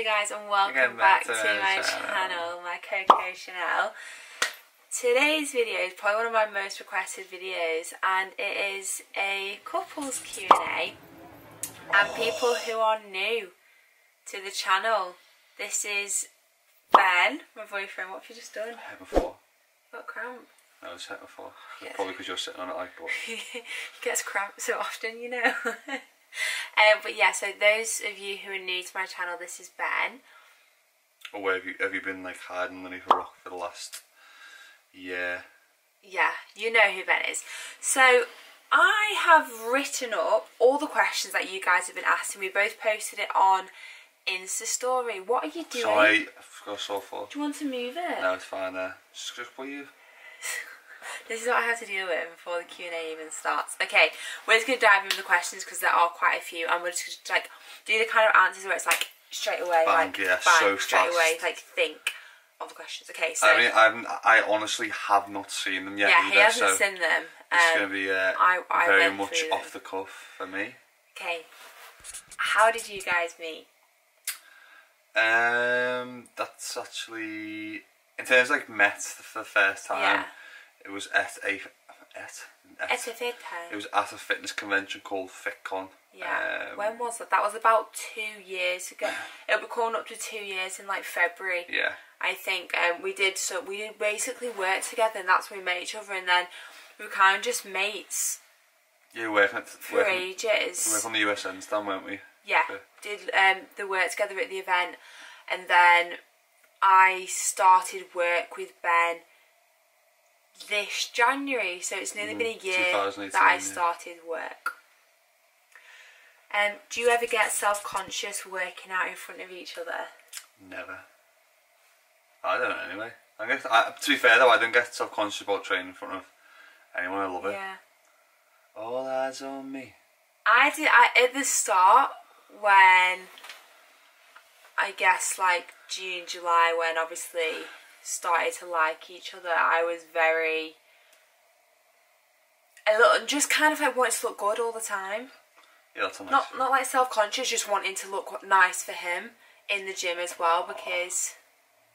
Hello guys and welcome back to my channel, my Coco Chanel. Today's video is probably one of my most requested videos, and it is a couples Q&A and people who are new to the channel. This is Ben, my boyfriend. What have you just done? Hit before. Got cramp? No, I was hit before. Yes. Probably because you're sitting on it like but he gets cramp so often, you know. But yeah, so those of you who are new to my channel, this is Ben. Or where have you been like hiding underneath a rock for the last year? Yeah, you know who Ben is. So I have written up all the questions that you guys have been asking. We both posted it on Insta story. What are you doing? Sorry, I've got so far. Do you want to move it? No, it's fine there. Just put you. This is what I have to deal with before the Q&A even starts. Okay, we're just going to dive into the questions because there are quite a few, and we're just going to like do the kind of answers where it's like straight away, bang, like yeah, bang, so straight fast. away, like think of the questions. Okay, so I mean, I honestly have not seen them yet. Yeah, either, he hasn't so seen them. It's going to be I very much off the cuff for me. Okay, how did you guys meet? That's actually, in terms of like met for the first time. Yeah. It was at a fitness convention called FitCon. Yeah. When was that? That was about 2 years ago. It'll be coming up to 2 years in like February. Yeah. I think we did basically work together, and that's when we met each other, and then we were kind of just mates. Yeah, working ages. We worked on the USN stand, weren't we? Yeah. Did the work together at the event, and then I started work with Ben this January, so it's nearly been a year that I started work. Do you ever get self-conscious working out in front of each other? Never. I don't know anyway. To be fair though, I don't get self-conscious about training in front of anyone. I love it. Yeah. All eyes on me. I did at the start, when I guess like June, July, when obviously started to like each other, I was just kind of like wanting to look good all the time. Yeah, that's nice. Not like self-conscious, just wanting to look nice for him in the gym as well, because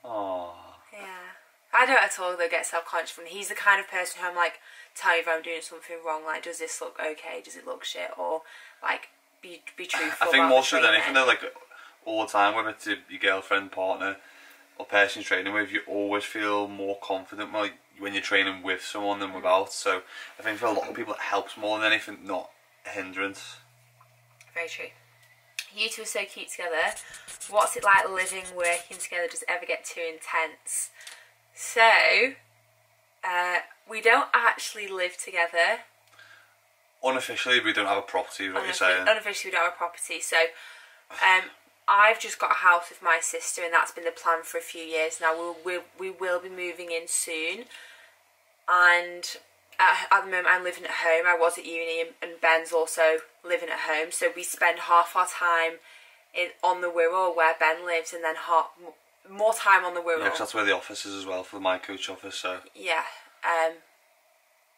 yeah, I don't at all though get self-conscious when he's the kind of person who I'm like, tell me if I'm doing something wrong, like does this look okay, does it look shit, or like be truthful. I think more so than anything though, like all the time, whether it's your girlfriend, partner or person you're training with, you always feel more confident when you're training with someone than without. So I think for a lot of people it helps more than anything, not a hindrance. Very true. You two are so cute together. What's it like living, working together? Does it ever get too intense? So, we don't actually live together. Unofficially, we don't have a property, is what you're saying. Unofficially, we don't have a property. So, I've just got a house with my sister, and that's been the plan for a few years now. We will be moving in soon, and at the moment I'm living at home. I was at uni, and Ben's also living at home, so we spend half our time on the Wirral where Ben lives, and then more time on the Wirral. Yeah, because that's where the office is as well, for my coach office. So yeah,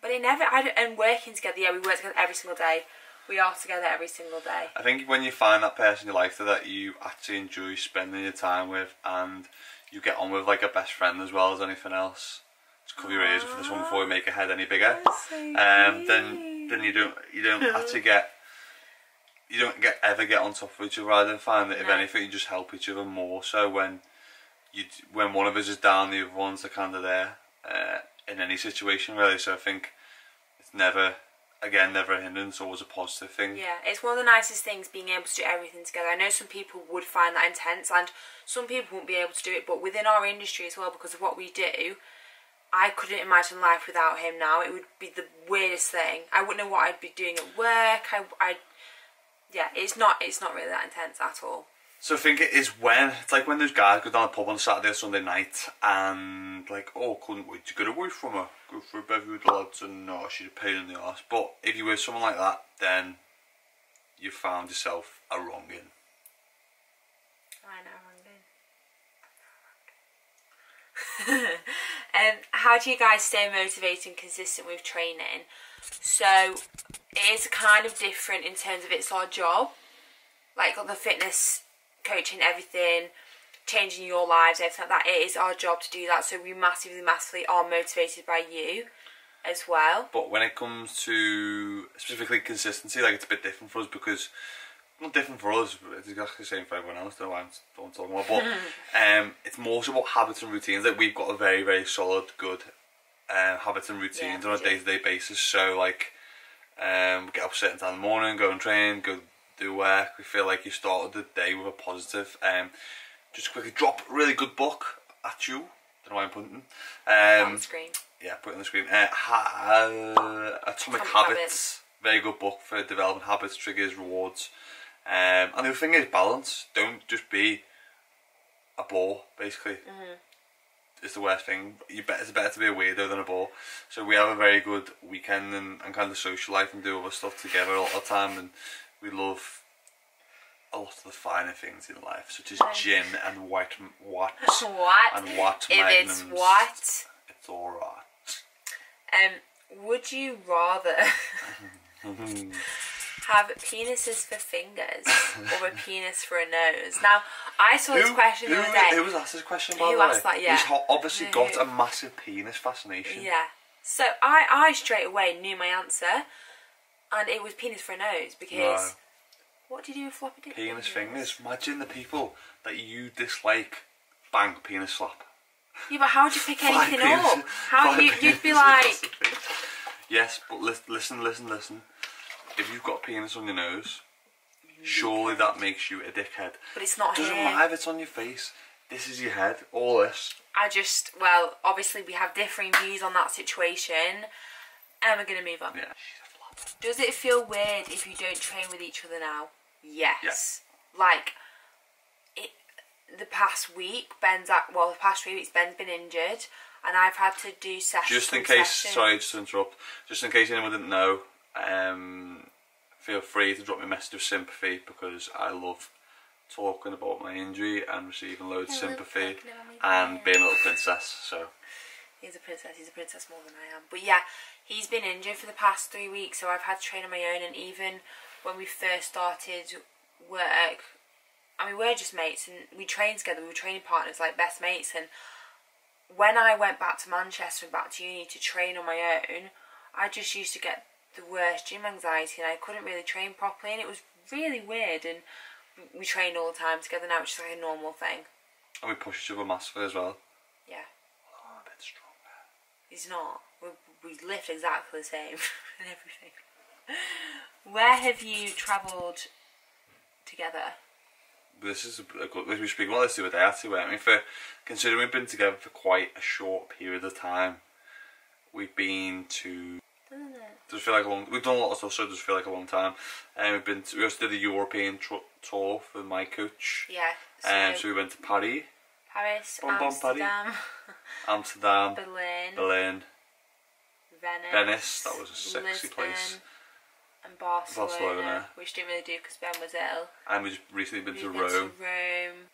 but and working together. Yeah, we work together every single day. We are together every single day. I think when you find that person in your life that you actually enjoy spending your time with, and you get on with like a best friend as well as anything else. Just cover your ears for this one before we make your head any bigger. So then you don't actually ever get on top of each other. Rather than find that if anything, you just help each other more. So when one of us is down, the other ones are kind of there in any situation really. So I think it's never a hindrance, always a positive thing. Yeah, it's one of the nicest things, being able to do everything together. I know some people would find that intense, and some people won't be able to do it, but within our industry as well, because of what we do, I couldn't imagine life without him now. It would be the weirdest thing. I wouldn't know what I'd be doing at work. Yeah, it's not really that intense at all. So I think it's like when those guys go down the pub on Saturday or Sunday night and like, oh, couldn't wait to get away from her, go for a bevy with the lads, and no, she's a pain in the arse. But if you were someone like that, then you found yourself a wrongin'. I know, wrongin'. How do you guys stay motivated and consistent with training? So it is kind of different in terms of it's our job. Like the fitness coaching, everything, changing your lives, everything like that. It is our job to do that, so we massively are motivated by you as well. But when it comes to specifically consistency, like, it's a bit different for us because, not different for us, it's exactly the same for everyone else, don't know what I'm talking about, but it's more so about habits and routines. Like, we've got a very, very solid, good habits and routines on a day-to-day basis. So, like, we get up a certain time in the morning, go and train, go do work. We feel like you started the day with a positive. Just quickly drop a really good book at you. Don't know why I'm pointing. On the screen. Yeah, put it on the screen. Atomic Habits. Very good book for developing habits, triggers, rewards. And the other thing is balance. Don't just be a bore, basically. It's the worst thing. It's better to be a weirdo than a bore. So we have a very good weekend and kind of social life and do other stuff together a lot of the time. And we love a lot of the finer things in life, such as gin and white What? And what If magnums. it's what? It's alright. Would you rather have penises for fingers or a penis for a nose? Now, I saw this question the other day. Who was asked this question, by the way? Who asked that, yeah. He's obviously got a massive penis fascination. Yeah. So I straight away knew my answer, and it was penis for a nose, because what do you do with floppy dick penis fingers? Imagine the people that you dislike, bang, penis slap. Yeah, but how would you pick anything up? How you'd be like... Yes, but listen. If you've got a penis on your nose, surely that makes you a dickhead. But it's not here. It doesn't matter if it's on your face. This is your head. All this. Well, obviously we have differing views on that situation, and we're going to move on. Yeah. Does it feel weird if you don't train with each other now? Yes. Yeah. Like, the past week, the past 3 weeks, Ben's been injured, and I've had to do sessions. Just in case, sorry, just to interrupt, just in case anyone didn't know, feel free to drop me a message of sympathy, because I love talking about my injury and receiving loads of sympathy and being a little princess, so. He's a princess more than I am. But yeah, he's been injured for the past 3 weeks, so I've had to train on my own, and even when we first started work, I mean, we're just mates, and we trained together, we were training partners, like best mates, and when I went back to Manchester and back to uni to train on my own, I just used to get the worst gym anxiety, and I couldn't really train properly, and it was really weird, and we train all the time together now, which is like a normal thing. And we push each other massively as well. Yeah. Oh, a bit stronger. He's not. We lift exactly the same and everything. Where have you travelled together? This is a good. We were speaking about this the other day, actually. I mean, considering we've been together for quite a short period of time, we've been to. Does it feel like a long? We've done a lot of stuff, so it does feel like a long time. We also did a European tour for my coach. Yeah. So we went to Paris. Amsterdam. Amsterdam. Berlin. Venice. That was a sexy Lisbon, place. And Barcelona, which didn't really do because Ben was ill. And we've recently been to Rome.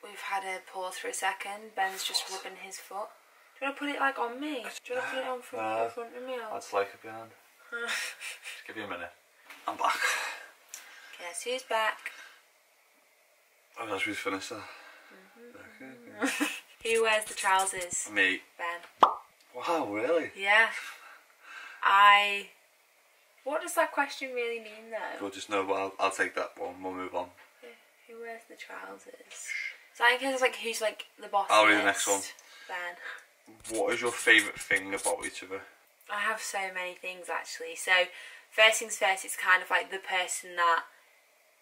We've had a pause for a second. Ben's just rubbing his foot. Do you want to put it like on me? Do you want to put it on in front of me? I'd like it behind. Just give me a minute. I'm back. Guess who's back? Oh, that's really finished that. Who wears the trousers? Me. Ben. Wow, really? Yeah. What does that question really mean, though? Well, just no, but I'll take that one. We'll move on. Who wears the trousers? So I guess like who's like the boss? I'll read the next one. Ben. What is your favourite thing about each other? I have so many things actually. So first things first, it's kind of like the person that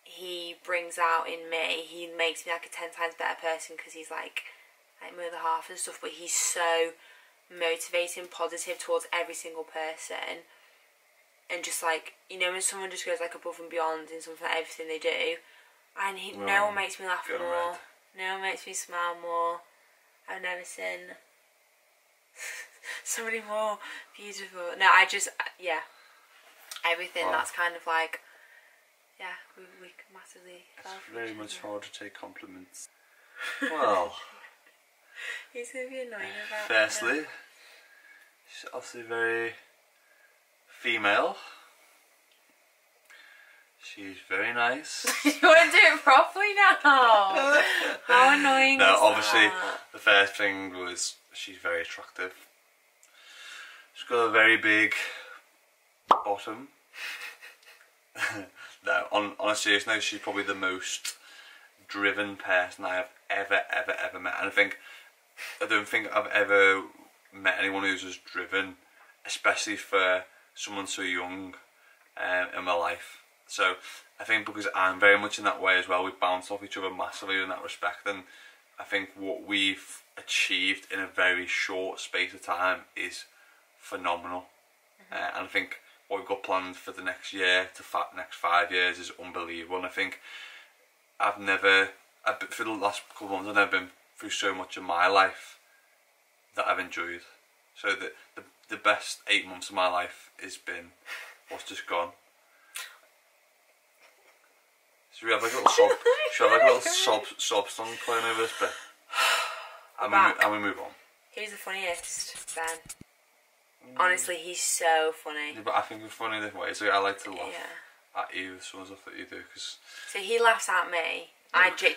he brings out in me. He makes me like a 10 times better person because he's like my other half and stuff. But he's so motivating, positive towards every single person. And just like, you know, when someone just goes like above and beyond in something like everything they do, and no one makes me laugh more, no one makes me smile more. I've never seen somebody more beautiful. No, everything. That's kind of like, we massively. It's very much hard to take compliments. Well, he's gonna be annoying about. Firstly, she's obviously very female. She's very nice. You want to do it properly now? How annoying No, is obviously, that? the first thing was she's very attractive. She's got a very big bottom. No, on a serious note, she's probably the most driven person I have ever met. And I don't think I've ever met anyone who's as driven, especially for someone so young in my life. So I think because I'm very much in that way as well, we bounce off each other massively in that respect, and I think what we've achieved in a very short space of time is phenomenal. And I think what we've got planned for the next year to next 5 years is unbelievable. And I think for the last couple of months, I've never been through so much in my life that I've enjoyed. So the best 8 months of my life has been what's just gone. Should we have like a little sob song playing over this bit? And we move on. Who's the funniest, Ben? Honestly, he's so funny. Yeah, but I think we're funny in different ways. So I like to laugh at you with some of the stuff that you do. Cause so he laughs at me.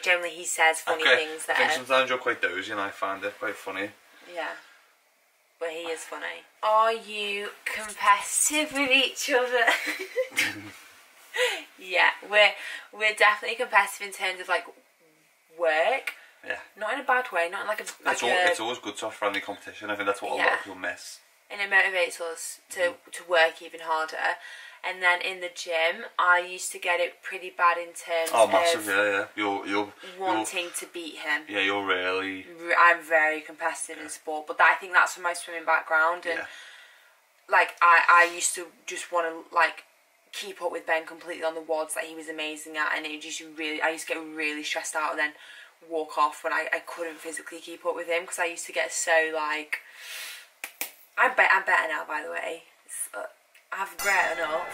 Generally he says funny things that I think sometimes you're quite dozy and I find it quite funny. Yeah. But he is funny. Are you competitive with each other? Yeah, we're definitely competitive in terms of like work. Yeah. Not in a bad way, not in like a it's always good to have friendly competition. I think that's what a lot of people miss. And it motivates us to work even harder. And then in the gym, I used to get it pretty bad in terms massive, of you're wanting to beat him. Yeah, you're really... I'm very competitive in sport, but I think that's from my swimming background. And like, I used to just want to like keep up with Ben completely on the wads that he was amazing at, and it just I used to get really stressed out and then walk off when I couldn't physically keep up with him, because I used to get so like... I'm better now, by the way. I've grown up.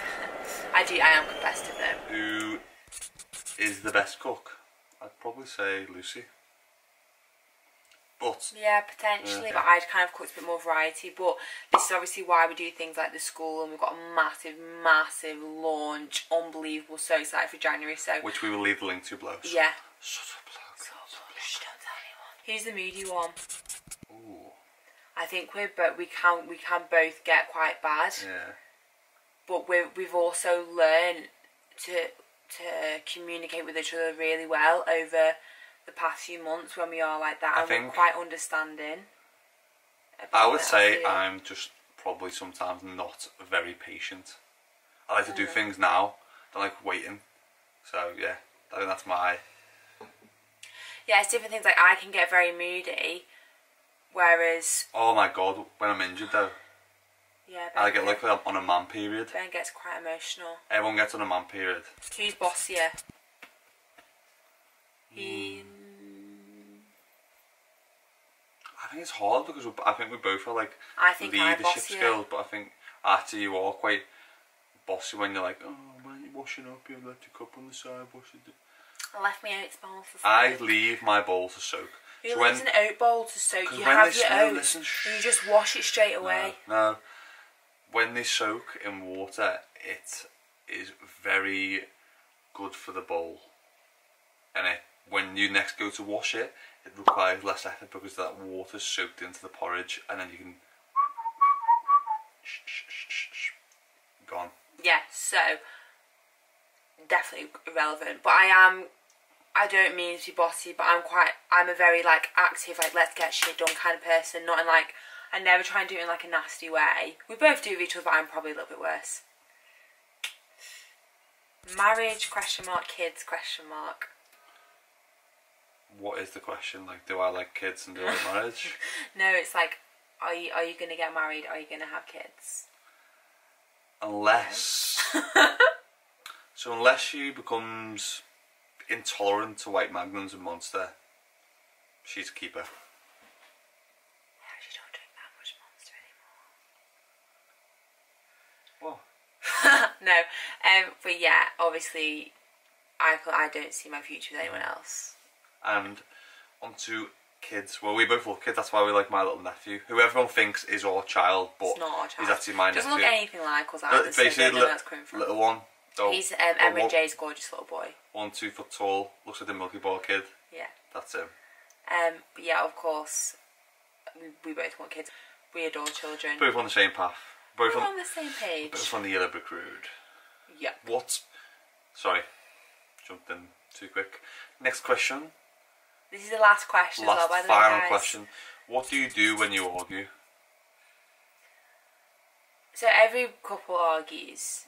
I am competitive though. Who is the best cook? I'd probably say Lucy. But yeah, potentially. But I'd kind of cooked a bit more variety. But this is obviously why we do things like the school, and we've got a massive launch. Unbelievable. So excited for January. So which we will leave the link to below. Yeah. Shut up, bloke. Shh, don't tell anyone. Who's the moody one? Ooh. I think we can both get quite bad. Yeah. But we've also learned to communicate with each other really well over the past few months when we are like that, and we're quite understanding. I would say I'm just probably sometimes not very patient. I like to do things now. I don't like waiting. So yeah, I think that's my... Yeah, it's different things. Like I can get very moody, whereas... Oh my god, when I'm injured though. Yeah, I get like on a man period. Ben gets quite emotional. Everyone gets on a man period. Who's bossier? I think it's hard because I think we both are like leadership skills, but I think actually you are quite bossy when you're like, oh man, you're washing up, you left your cup on the side, wash it. I left my oats bowl to soak. I leave my bowl to soak. Who leaves an oat bowl to soak? You have your oats and you just wash it straight away. No. When they soak in water, it is very good for the bowl. And when you next go to wash it, it requires less effort because that water's soaked into the porridge, and then you can... Gone. Yeah, so definitely irrelevant. But I don't mean to be bossy, but I'm a very like active, like let's get shit done kind of person. Not in like, I never try and do it in like a nasty way. We both do with each other, but I'm probably a little bit worse. Marriage ? Kids ? What is the question? Like, do I like kids and do I like marriage? No, it's like, are you going to get married? Are you going to have kids? Unless... So unless she becomes intolerant to white magnums and Monster, she's a keeper. I actually don't drink that much Monster anymore. What? No, but yeah, obviously I don't see my future with anyone else. And onto kids. Well, we both love kids, that's why we like my little nephew, who everyone thinks is our child, but it's not our child. He's actually my nephew. Doesn't look anything like us Basically, that's coming from. little one, So he's Emma and Jay's gorgeous little boy. 1, 2 foot tall, looks like the Milky Bar kid. Yeah. That's him. But yeah, of course, we both want kids. We adore children. Both on the same path. Both We're on the same page. Both on the yellow brick road. Yeah. Sorry, jumped in too quick. Next question. This is the last question as well, by the way, final guys. question. What do you do when you argue? So every couple argues,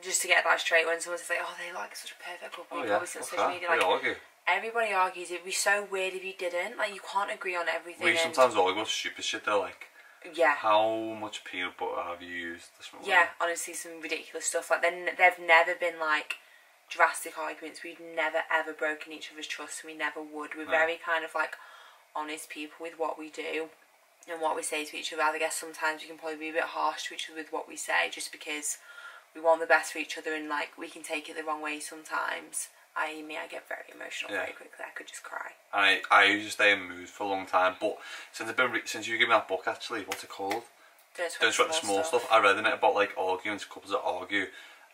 just to get that straight, when someone's like, oh, they like such a perfect couple, you probably see on social media, like, argue. Everybody argues. It'd be so weird if you didn't. Like, you can't agree on everything. We sometimes argue about stupid shit though, like, yeah, how much peanut butter have you used this morning? Yeah, honestly, some ridiculous stuff. Like, they've never been, like, drastic arguments. We've never, ever broken each other's trust, and we never would. We're very kind of, like, honest people with what we do and what we say to each other. I guess sometimes we can probably be a bit harsh to each other with what we say, just because we want the best for each other, and, like, we can take it the wrong way sometimes. I get very emotional very quickly. I could just cry. I usually stay in mood for a long time, but since you gave me that book, actually, what's it called? Don't Sweat the Small Stuff. I read in it about, like, arguing to couples that argue,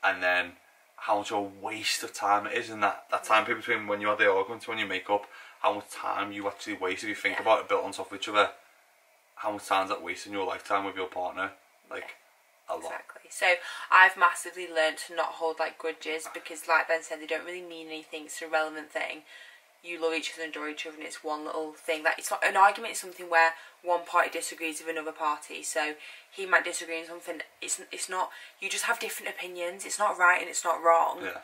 and then how much of a waste of time it is in that time period between when you have the argument to when you make up. How much time you actually waste if you think about it, built on top of each other. How much time is that wasting your lifetime with your partner? Like, a lot. Exactly. So I've massively learned to not hold, like, grudges, because, like Ben said, they don't really mean anything. It's an irrelevant thing. You love each other and adore each other, and it's one little thing. Like, it's not an argument. It's something where one party disagrees with another party. So he might disagree on something. It's not. You just have different opinions. It's not right and it's not wrong. Yeah.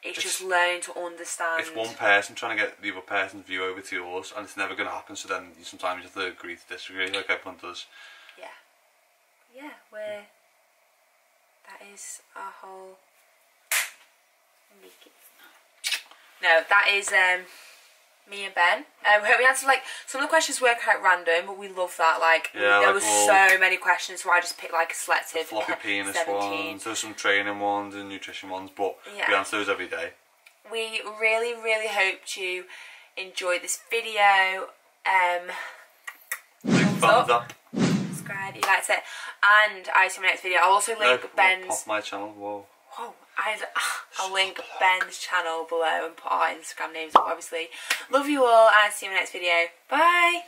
It's just learning to understand. It's one person trying to get the other person's view over to yours, and it's never going to happen. So then sometimes you have to agree to disagree, like everyone does. Yeah. Yeah. That is our whole. No, that is me and Ben. We answered, like, some of the questions were quite random, but we love that. Like, there was so many questions, so I just picked, like, a selective. Floppy penis 17. ones, there's some training ones and nutrition ones, but we answer those every day. We really, really hope you enjoyed this video. Thumbs up. Subscribe if you liked it, and I see my next video. I'll also link Ben's. Off my channel. Whoa. I'll link Ben's channel below and put our Instagram names up, obviously. Love you all, and see you in my next video. Bye!